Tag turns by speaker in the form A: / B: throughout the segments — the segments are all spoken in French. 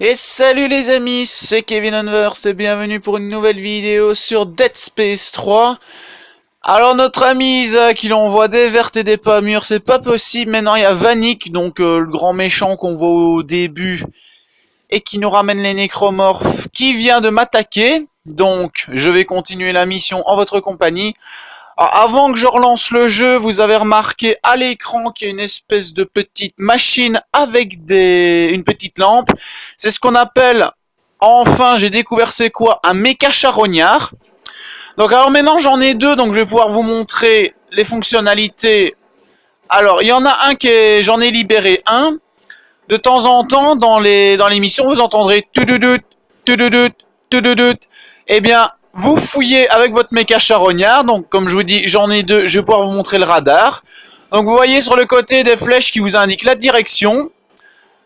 A: Et salut les amis, c'est Kevin Unverse et bienvenue pour une nouvelle vidéo sur Dead Space 3. Alors notre ami Isaac, il envoie des vertes et des pas mûres, c'est pas possible. Maintenant il y a Vanik, donc le grand méchant qu'on voit au début et qui nous ramène les nécromorphes, qui vient de m'attaquer. Donc je vais continuer la mission en votre compagnie. Alors, avant que je relance le jeu, vous avez remarqué à l'écran qu'il y a une espèce de petite machine avec une petite lampe. C'est ce qu'on appelle, enfin j'ai découvert c'est quoi, un méca charognard. Donc alors maintenant j'en ai deux, donc je vais pouvoir vous montrer les fonctionnalités. Alors il y en a un j'en ai libéré un. De temps en temps dans les missions vous entendrez tududout, tududout, tududout. Eh bien vous fouillez avec votre méca charognard, donc comme je vous dis, j'en ai deux, je vais pouvoir vous montrer le radar. Donc vous voyez sur le côté des flèches qui vous indiquent la direction,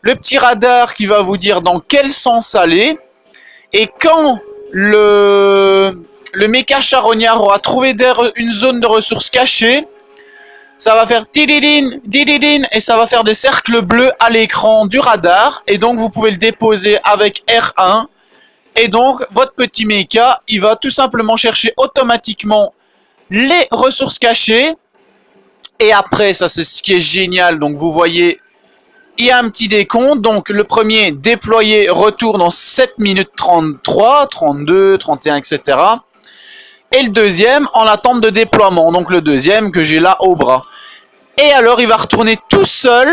A: le petit radar qui va vous dire dans quel sens aller, et quand le méca charognard aura trouvé une zone de ressources cachée, ça va faire tididine, dididine, et ça va faire des cercles bleus à l'écran du radar, et donc vous pouvez le déposer avec R1. Et donc, votre petit méca, il va tout simplement chercher automatiquement les ressources cachées. Et après, ça c'est ce qui est génial. Donc, vous voyez, il y a un petit décompte. Donc, le premier, déployer, retour dans 7 minutes 33, 32, 31, etc. Et le deuxième, en attente de déploiement. Donc, le deuxième que j'ai là au bras. Et alors, il va retourner tout seul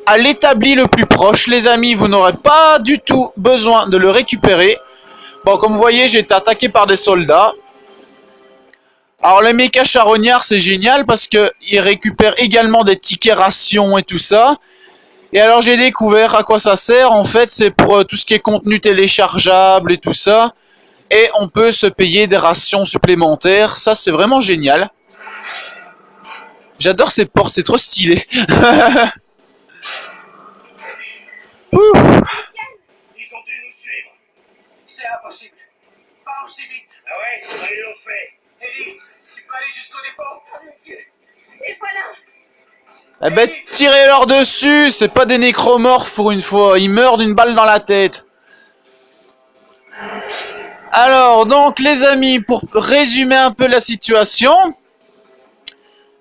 A: à l'établi le plus proche. Les amis, vous n'aurez pas du tout besoin de le récupérer. Bon, comme vous voyez, j'ai été attaqué par des soldats. Alors, le méca charognard, c'est génial parce qu'il récupère également des tickets rations et tout ça. Et alors, j'ai découvert à quoi ça sert. En fait, c'est pour tout ce qui est contenu téléchargeable et tout ça. Et on peut se payer des rations supplémentaires. Ça, c'est vraiment génial. J'adore ces portes, c'est trop stylé. Ouh.
B: Ils ont dû nous suivre. C'est impossible. Pas aussi vite. Ah ouais, ils l'ont fait. Ellie, tu peux aller jusqu'au dépôt.
C: Oh mon Dieu. Et voilà.
A: Eh ben, tirez-leur dessus, c'est pas des nécromorphes pour une fois. Ils meurent d'une balle dans la tête. Alors, donc, les amis, pour résumer un peu la situation.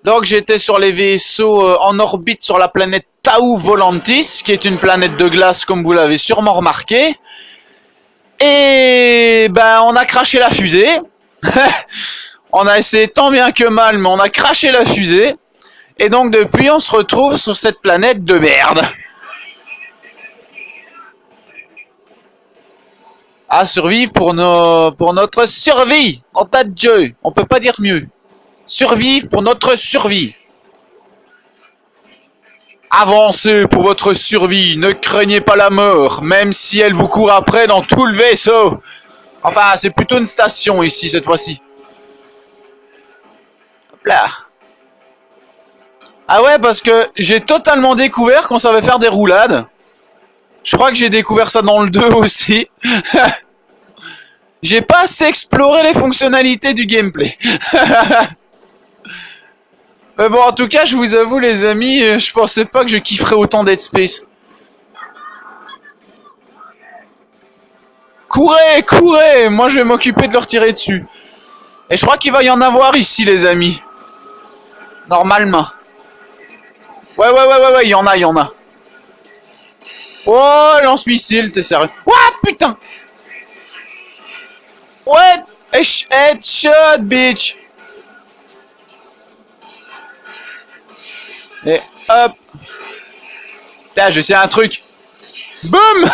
A: Donc, j'étais sur les vaisseaux en orbite sur la planète Tau Volantis, qui est une planète de glace, comme vous l'avez sûrement remarqué. Et ben, on a craché la fusée. On a essayé tant bien que mal, mais on a craché la fusée. Et donc, depuis, on se retrouve sur cette planète de merde. À survivre pour notre survie. En tas de Dieu. On peut pas dire mieux. Survivre pour notre survie. Avancez pour votre survie. Ne craignez pas la mort, même si elle vous court après dans tout le vaisseau. Enfin, c'est plutôt une station ici, cette fois-ci. Hop là. Ah ouais, parce que j'ai totalement découvert qu'on savait faire des roulades. Je crois que j'ai découvert ça dans le 2 aussi. J'ai pas assez exploré les fonctionnalités du gameplay. Mais bon, en tout cas, je vous avoue, les amis, je pensais pas que je kifferais autant Dead Space. Courez, courez! Moi, je vais m'occuper de leur tirer dessus. Et je crois qu'il va y en avoir ici, les amis. Normalement. Ouais, il y en a, il y en a. Oh, lance-missile, t'es sérieux? Ouah, putain! Ouais, headshot, bitch! Et hop! Putain, je sais un truc. Boum!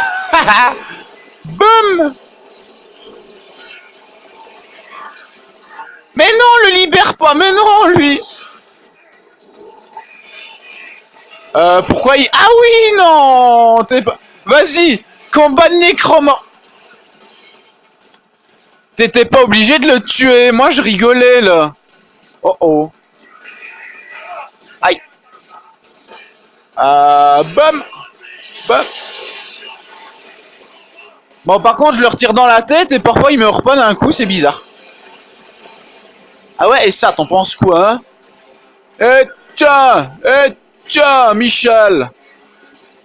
A: Boum! Mais non, le libère pas, mais non, lui! Pourquoi il... Ah oui, non! T'es pas... Vas-y! Combat de nécromant! T'étais pas obligé de le tuer, moi je rigolais, là. Oh oh. Aïe. Bam! Bam! Bon, par contre, je le retire dans la tête et parfois il meurt pas d'un coup, c'est bizarre. Ah ouais, et ça, t'en penses quoi, hein? Tiens, Michel!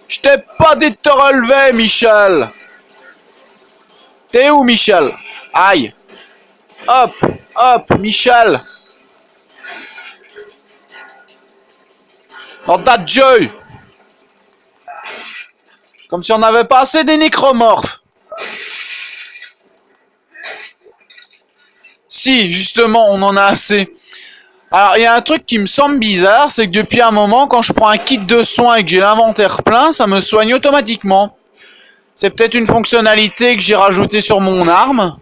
A: Je t'ai pas dit de te relever, Michel! T'es où, Michel? Aïe. Hop, hop, Michel. Dans ta gueule. Comme si on n'avait pas assez des nécromorphes. Si, justement, on en a assez. Alors, il y a un truc qui me semble bizarre, c'est que depuis un moment, quand je prends un kit de soins et que j'ai l'inventaire plein, ça me soigne automatiquement. C'est peut-être une fonctionnalité que j'ai rajoutée sur mon arme.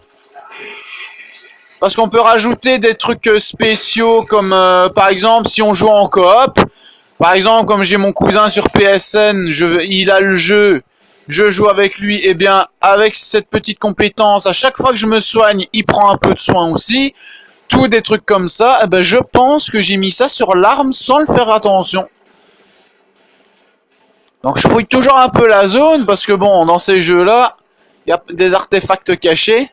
A: Parce qu'on peut rajouter des trucs spéciaux comme, par exemple, si on joue en coop. Par exemple, comme j'ai mon cousin sur PSN, il a le jeu, je joue avec lui, et bien, avec cette petite compétence, à chaque fois que je me soigne, il prend un peu de soin aussi. Tout des trucs comme ça, eh ben, je pense que j'ai mis ça sur l'arme sans le faire attention. Donc je fouille toujours un peu la zone, parce que bon, dans ces jeux-là, il y a des artefacts cachés.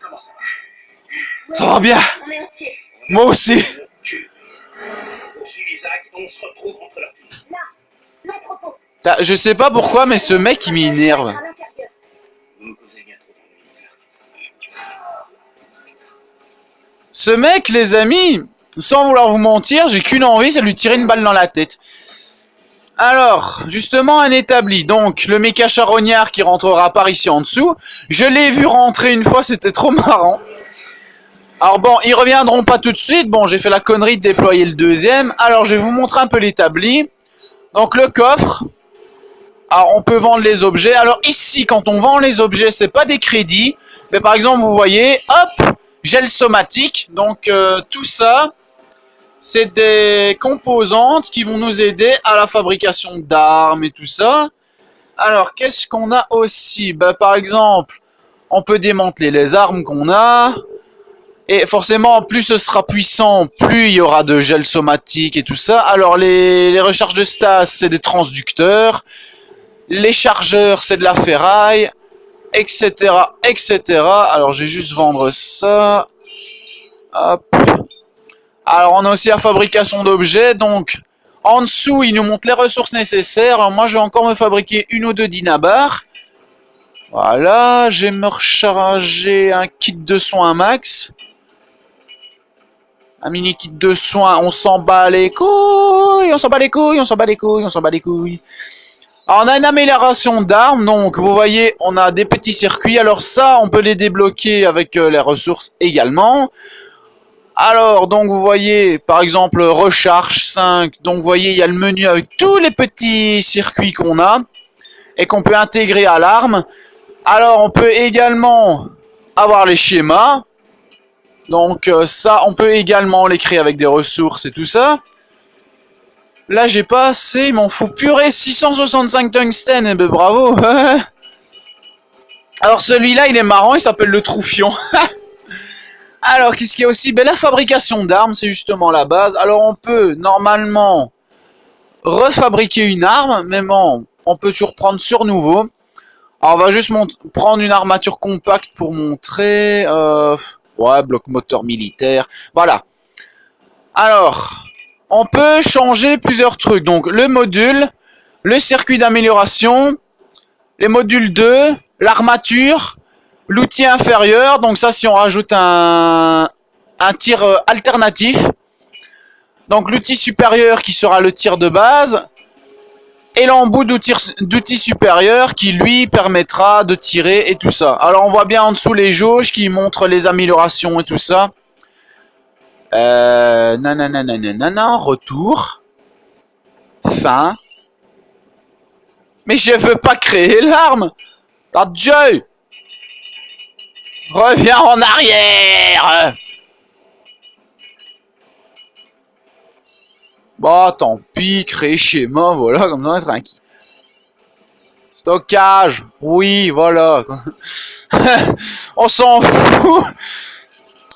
B: Comment ça va?
A: Ça va bien.
C: On est entier.
A: Moi aussi.
B: Poursuis Isaac, on se retrouve entre leurs pieds.
C: Là, l'entrepôt.
A: Je sais pas pourquoi, mais ce mec, il m'énerve.
C: À l'intérieur.
B: Vous me causez bien trop d'ennui.
A: Ce mec, les amis, sans vouloir vous mentir, j'ai qu'une envie, c'est de lui tirer une balle dans la tête. Alors, justement, un établi. Donc, le méca charognard qui rentrera par ici en dessous. Je l'ai vu rentrer une fois, c'était trop marrant. Alors bon, ils reviendront pas tout de suite. Bon, j'ai fait la connerie de déployer le deuxième. Alors, je vais vous montrer un peu l'établi. Donc, le coffre. Alors, on peut vendre les objets. Alors, ici, quand on vend les objets, c'est pas des crédits. Mais par exemple, vous voyez, hop, gel somatique. Donc, tout ça, c'est des composantes qui vont nous aider à la fabrication d'armes et tout ça. Alors, qu'est-ce qu'on a aussi? Bah, par exemple, on peut démanteler les armes qu'on a. Et forcément, plus ce sera puissant, plus il y aura de gel somatique et tout ça. Alors, les recharges de stas, c'est des transducteurs. Les chargeurs, c'est de la ferraille, etc., etc. Alors, je vais juste vendre ça. Hop. Alors, on a aussi la fabrication d'objets. Donc, en dessous, il nous montre les ressources nécessaires. Alors, moi, je vais encore me fabriquer une ou deux dinabars. Voilà, je vais me recharger un kit de soins max. Un mini kit de soins, on s'en bat les couilles, on s'en bat les couilles, on s'en bat les couilles, on s'en bat les couilles. Alors, on a une amélioration d'armes, donc vous voyez, on a des petits circuits. Alors ça, on peut les débloquer avec les ressources également. Alors, donc vous voyez, par exemple, recharge 5. Donc vous voyez, il y a le menu avec tous les petits circuits qu'on a et qu'on peut intégrer à l'arme. Alors, on peut également avoir les schémas. Donc ça, on peut également les créer avec des ressources et tout ça. Là, j'ai pas assez, il m'en fout. Purée, 665 tungstène, eh ben bravo. Alors celui-là, il est marrant, il s'appelle le Troufion. Alors, qu'est-ce qu'il y a aussi? Ben, la fabrication d'armes, c'est justement la base. Alors, on peut normalement refabriquer une arme, mais bon, on peut toujours prendre sur nouveau. Alors, on va juste prendre une armature compacte pour montrer. Ouais, bloc moteur militaire. Voilà. Alors, on peut changer plusieurs trucs. Donc, le module, le circuit d'amélioration, les modules 2, l'armature, l'outil inférieur. Donc ça, si on rajoute un tir alternatif. Donc, l'outil supérieur qui sera le tir de base. Et l'embout d'outil supérieur qui lui permettra de tirer et tout ça. Alors on voit bien en dessous les jauges qui montrent les améliorations et tout ça. Nanana, retour. Fin. Mais je veux pas créer l'arme. Ta Dieu. Reviens en arrière. Bah tant pis, créer schéma, voilà, comme ça on est tranquille. Stockage, oui, voilà. On s'en fout.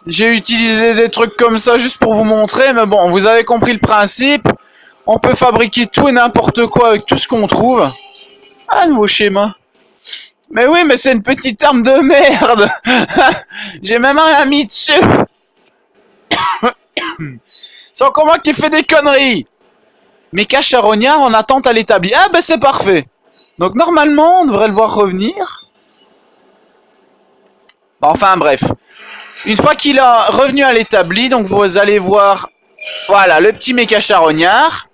A: J'ai utilisé des trucs comme ça juste pour vous montrer, mais bon, vous avez compris le principe. On peut fabriquer tout et n'importe quoi avec tout ce qu'on trouve. Un nouveau schéma. Mais oui, mais c'est une petite arme de merde. J'ai même rien mis dessus. C'est encore moi qui fais des conneries. Méca charognard en attente à l'établi. Ah ben c'est parfait. Donc normalement, on devrait le voir revenir. Enfin bref. Une fois qu'il est revenu à l'établi, donc vous allez voir, voilà, le petit méca charognard.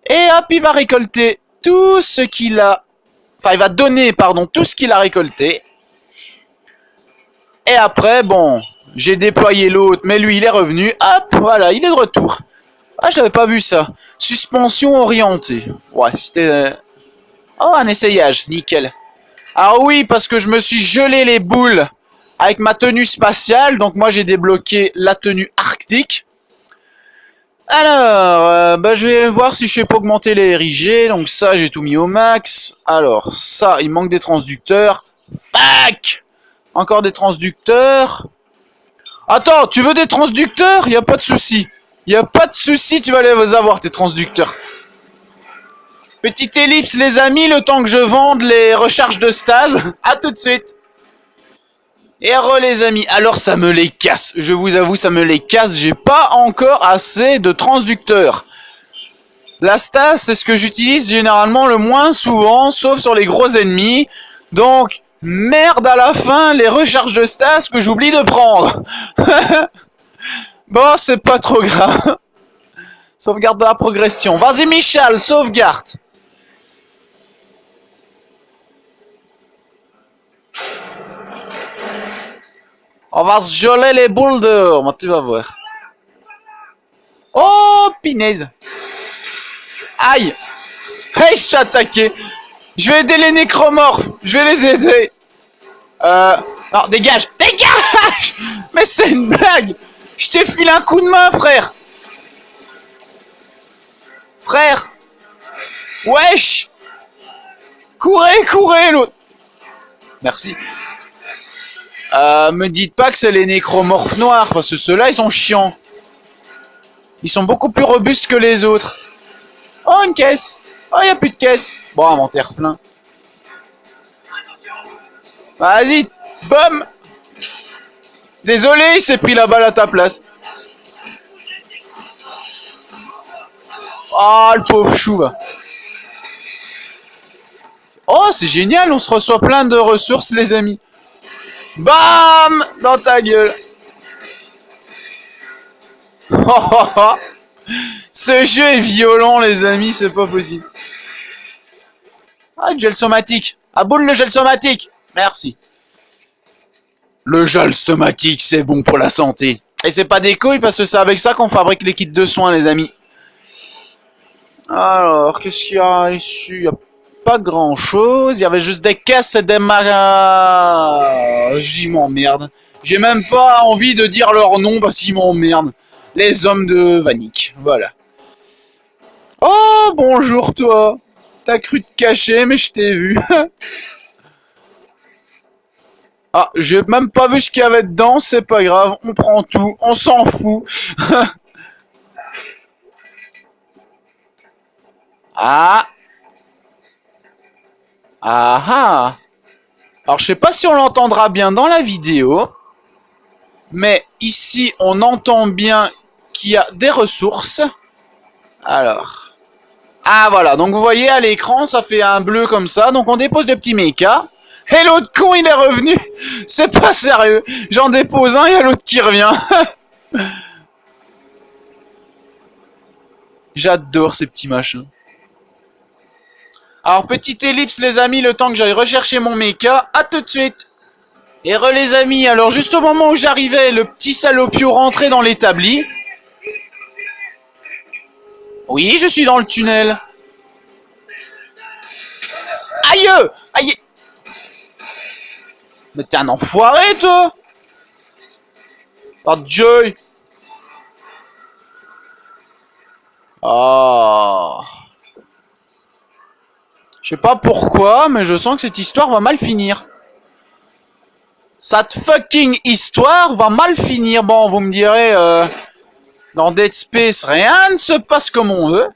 A: Et hop, il va récolter tout ce qu'il a... Enfin, il va donner, pardon, tout ce qu'il a récolté. Et après, bon, j'ai déployé l'autre, mais lui, il est revenu. Hop, voilà, il est de retour. Ah, je n'avais pas vu ça. Suspension orientée. Ouais, c'était... Oh, un essayage, nickel. Ah oui, parce que je me suis gelé les boules avec ma tenue spatiale. Donc moi, j'ai débloqué la tenue arctique. Alors, je vais voir si je sais pas augmenter les RIG. Donc ça, j'ai tout mis au max. Alors, ça, il manque des transducteurs. Fuck! Encore des transducteurs. Attends, tu veux des transducteurs? Y a pas de souci. Y a pas de souci, tu vas les avoir, tes transducteurs. Petite ellipse, les amis, le temps que je vende les recharges de stase. À tout de suite. Et les amis, alors ça me les casse. Je vous avoue, ça me les casse. J'ai pas encore assez de transducteurs. La stase, c'est ce que j'utilise généralement le moins souvent, sauf sur les gros ennemis. Donc, merde à la fin, les recharges de stase que j'oublie de prendre. Bon, c'est pas trop grave. Sauvegarde de la progression. Vas-y Michel, sauvegarde. On va se geler les boules dehors, tu vas voir. Oh, pinaise. Aïe. Hey, je suis attaqué. Je vais aider les nécromorphes. Je vais les aider. Non, dégage. Dégage. Mais c'est une blague. Je t'ai filé un coup de main, frère. Frère. Wesh. Courez, courez, l'autre. Merci. Me dites pas que c'est les nécromorphes noirs, parce que ceux-là, ils sont chiants. Ils sont beaucoup plus robustes que les autres. Oh, une caisse. Oh, il n'y a plus de caisse. Bon, inventaire plein. Vas-y, bum. Désolé, il s'est pris la balle à ta place. Ah, le pauvre chou, va. Oh, c'est génial, on se reçoit plein de ressources, les amis. Bam! Dans ta gueule. Ce jeu est violent, les amis, c'est pas possible. Ah, le gel somatique. Ah, boule le gel somatique. Merci. Le gel somatique, c'est bon pour la santé. Et c'est pas des couilles, parce que c'est avec ça qu'on fabrique les kits de soins, les amis. Alors, qu'est-ce qu'il y a ici? Il y a pas grand chose. Il y avait juste des caisses et des j'y m'emmerde. J'ai même pas envie de dire leur nom parce qu'ils m'emmerdent. Les hommes de Vanik. Voilà. Oh, bonjour toi. T'as cru te cacher, mais je t'ai vu. Ah, j'ai même pas vu ce qu'il y avait dedans. C'est pas grave. On prend tout. On s'en fout. Ah. Ah ah. Alors je sais pas si on l'entendra bien dans la vidéo, mais ici on entend bien qu'il y a des ressources. Alors, ah voilà, donc vous voyez à l'écran ça fait un bleu comme ça, donc on dépose des petits mechas. Et l'autre con il est revenu. C'est pas sérieux. J'en dépose un, il y a l'autre qui revient. J'adore ces petits machins. Alors, petite ellipse, les amis, le temps que j'aille rechercher mon mecha. À tout de suite. Et les amis, alors juste au moment où j'arrivais, le petit salopio rentrait dans l'établi. Oui, je suis dans le tunnel. Aïe! Aïe! Mais t'es un enfoiré, toi! Oh, Joy! Oh... Je sais pas pourquoi, mais je sens que cette histoire va mal finir. Cette fucking histoire va mal finir. Bon, vous me direz, dans Dead Space, rien ne se passe comme on veut.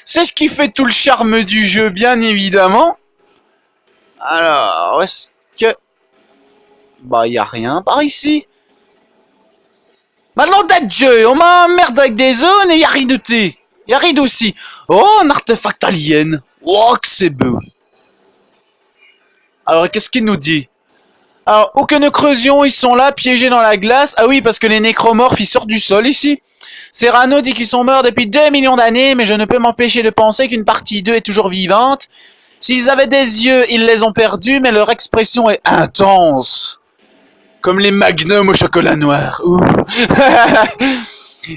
A: C'est ce qui fait tout le charme du jeu, bien évidemment. Alors, est-ce que... Bah, y a rien par ici. Maintenant, d'être jeu, on m'emmerde avec des zones et y a rien de thé. Il y a Reed aussi. Oh, un artefact alien. Oh, que c'est beau. Alors, qu'est-ce qu'il nous dit? Alors, où que nous creusions, ils sont là, piégés dans la glace. Ah oui, parce que les nécromorphes, ils sortent du sol ici. Serrano dit qu'ils sont morts depuis 2 millions d'années, mais je ne peux m'empêcher de penser qu'une partie d'eux est toujours vivante. S'ils avaient des yeux, ils les ont perdus, mais leur expression est intense. Comme les magnums au chocolat noir. Ouh.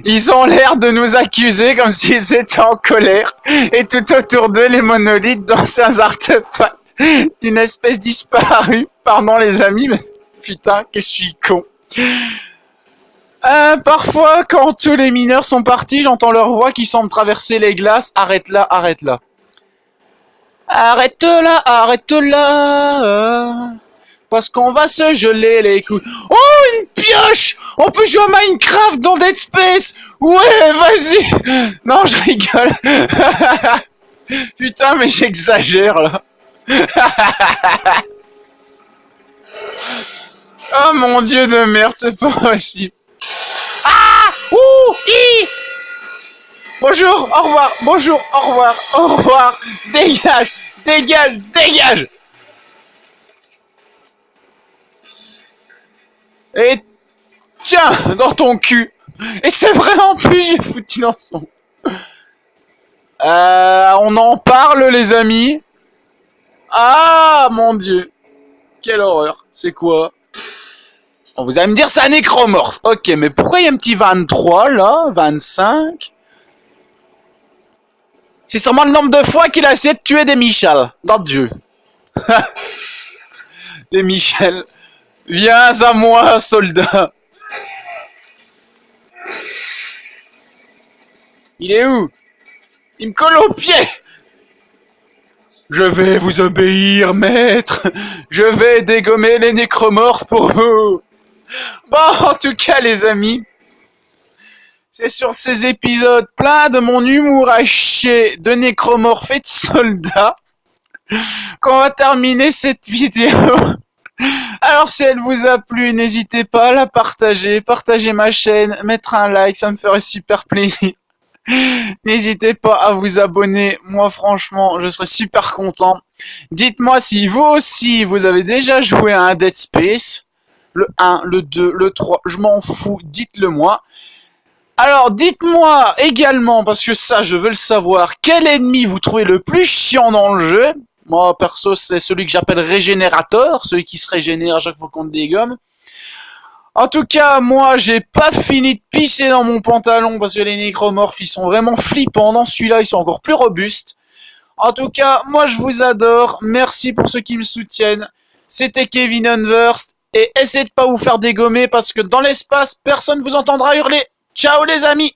A: Ils ont l'air de nous accuser comme s'ils étaient en colère. Et tout autour d'eux, les monolithes, d'anciens artefacts d'une espèce disparue. Pardon les amis, mais putain, que je suis con. Parfois, quand tous les mineurs sont partis, j'entends leur voix qui semble traverser les glaces. Arrête là, arrête là. Arrête là, arrête là. Parce qu'on va se geler les couilles. Oh, une pioche! On peut jouer à Minecraft dans Dead Space! Ouais, vas-y! Non, je rigole. Putain, mais j'exagère, là. Oh mon dieu de merde, c'est pas possible. Ah! Ouh! Hi! Bonjour, au revoir, bonjour, au revoir, au revoir. Dégage, dégage, dégage! Et tiens, dans ton cul. Et c'est vrai en plus, j'ai foutu dans son. On en parle, les amis. Ah, mon dieu. Quelle horreur. C'est quoi? Vous allez me dire, c'est un nécromorphe. Ok, mais pourquoi il y a un petit 23, là? 25? C'est sûrement le nombre de fois qu'il a essayé de tuer des Michel dans le jeu. Les Michel. Viens à moi, soldat. Il est où? Il me colle au pied. Je vais vous obéir, maître. Je vais dégommer les nécromorphes pour vous. Bon, en tout cas, les amis, c'est sur ces épisodes pleins de mon humour à chier de nécromorphes et de soldats qu'on va terminer cette vidéo. Alors si elle vous a plu, n'hésitez pas à la partager, partager ma chaîne, mettre un like, ça me ferait super plaisir. N'hésitez pas à vous abonner, moi franchement je serais super content. Dites-moi si vous aussi vous avez déjà joué à un Dead Space, le 1, le 2, le 3, je m'en fous, dites-le moi. Alors dites-moi également, parce que ça je veux le savoir, quel ennemi vous trouvez le plus chiant dans le jeu. Moi perso c'est celui que j'appelle Régénérateur, celui qui se régénère à chaque fois qu'on te dégomme. En tout cas, moi, j'ai pas fini de pisser dans mon pantalon parce que les nécromorphes, ils sont vraiment flippants. Dans celui-là, ils sont encore plus robustes. En tout cas, moi, je vous adore. Merci pour ceux qui me soutiennent. C'était Kevin Unversed. Et essayez de pas vous faire dégommer parce que dans l'espace, personne vous entendra hurler. Ciao les amis!